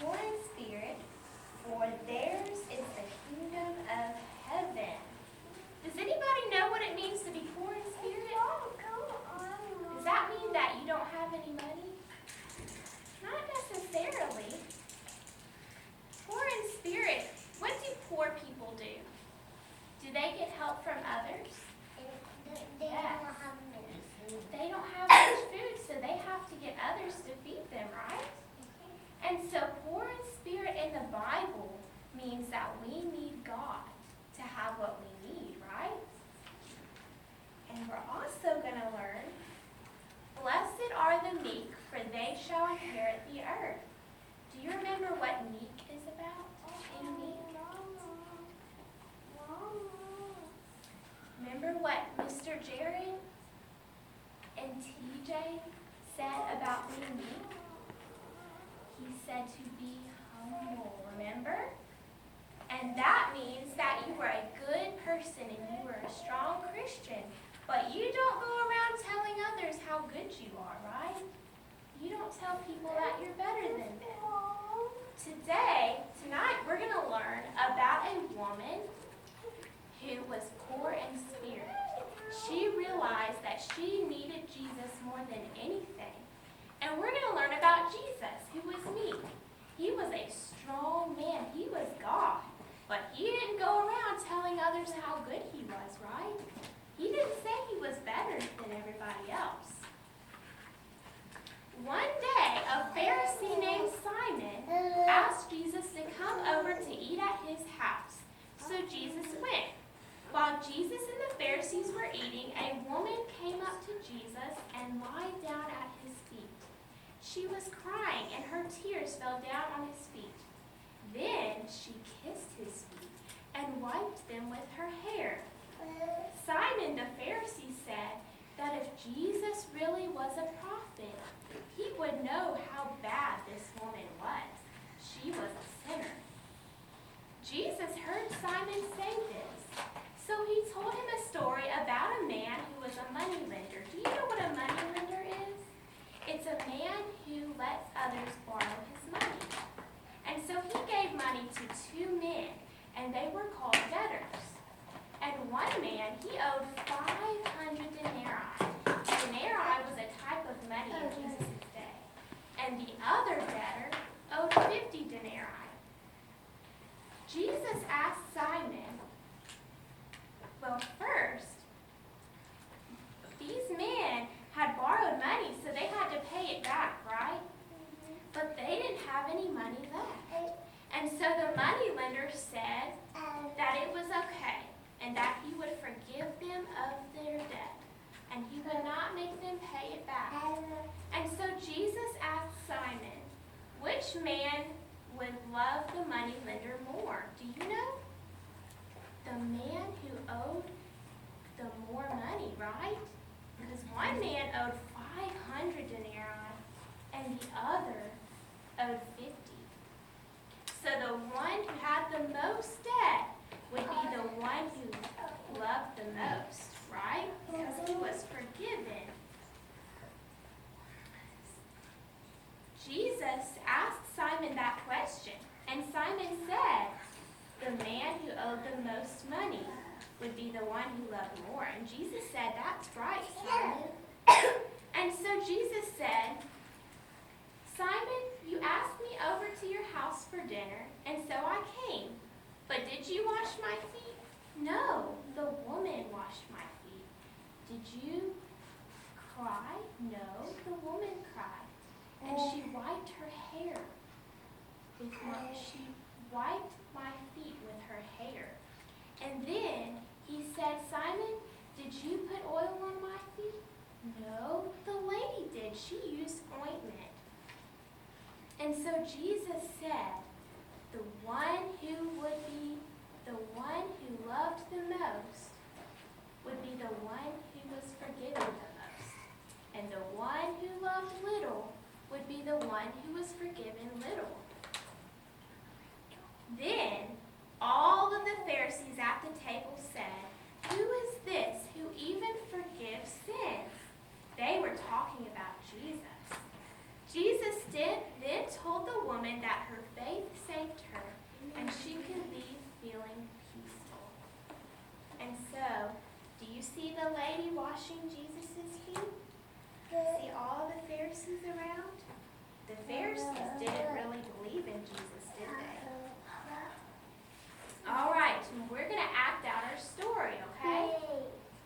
poor in spirit, for theirs is the kingdom of heaven. Does anybody know what it means to be poor in spirit? Does that mean that you don't have any money? Not necessarily. Poor in spirit, what do poor people do? Do they get help from others? Yes. They don't have much food, so they have to get others to feed them, right? And so poor in spirit in the Bible means that we need God to have what we need, right? And we're also going to learn, blessed are the meek, for they shall inherit the earth. Do you remember what meek is about? Being meek? Remember what Mr. Jared and TJ said about being meek? He said to be humble, remember? And that means that you are a good person and you are a strong Christian. But you don't go around telling others how good you are, right? You don't tell people that you're better than them. Tonight, we're going to learn about a woman who was poor in spirit. She realized that she needed Jesus more than anything. And we're going to learn about Jesus, who was meek. He was a strong man. He was God. But he didn't go around telling others how good he was, right? He didn't say he was better than everybody else. One day, a Pharisee named Simon asked Jesus to come over to eat at his house. So Jesus went. While Jesus and the Pharisees were eating, a woman came up to Jesus and lied down at his feet. She was crying, and her tears fell down on his feet. Then she kissed his feet and wiped them with her hair. Simon the Pharisee said that if Jesus really was a prophet, he would know how bad this woman was. She was a sinner. Jesus heard Simon say this, so he told him a story about a man who was a moneylender. Do you know what a moneylender is? It's a man who lets others borrow his money. And so he gave money to two men, and they were called debtors. And one man, he owed 500 denarii. Denarii was a type of money in Jesus' day. And the other debtor owed 50 denarii. Jesus asked Simon, well, first, these men had borrowed money, so they had to pay it back, right? But they didn't have any money left. And so the moneylender said that it was okay and that he would forgive them of their debt and he would not make them pay it back. And so Jesus asked Simon, which man would love the moneylender more? Do you know? The man who owed the more money, right? Because one man owed 500 denarii and the other owed 50. So the one who had the most debt would be the one who loved the most, right? Because he was forgiven. Jesus asked Simon that question, and Simon said, the man who owed the most money would be the one who loved more. And Jesus said, that's right, Simon. And so Jesus said, Simon, you asked me over to your house for dinner, and so I came. But did you wash my feet? No, the woman washed my feet. Did you cry? No, the woman cried. And she wiped her hair she wiped my feet with her hair. And then he said, Simon, did you put oil on my feet? No, the lady did. She used ointment. And so Jesus said, the one who loved the most would be the one who was forgiven the most. And the one who loved little would be the one who was forgiven little. Then all of the Pharisees at the table said, who is this who even forgives sins? They were talking about Jesus. Jesus then told the woman that her washing Jesus' feet? See all the Pharisees around? The Pharisees didn't really believe in Jesus'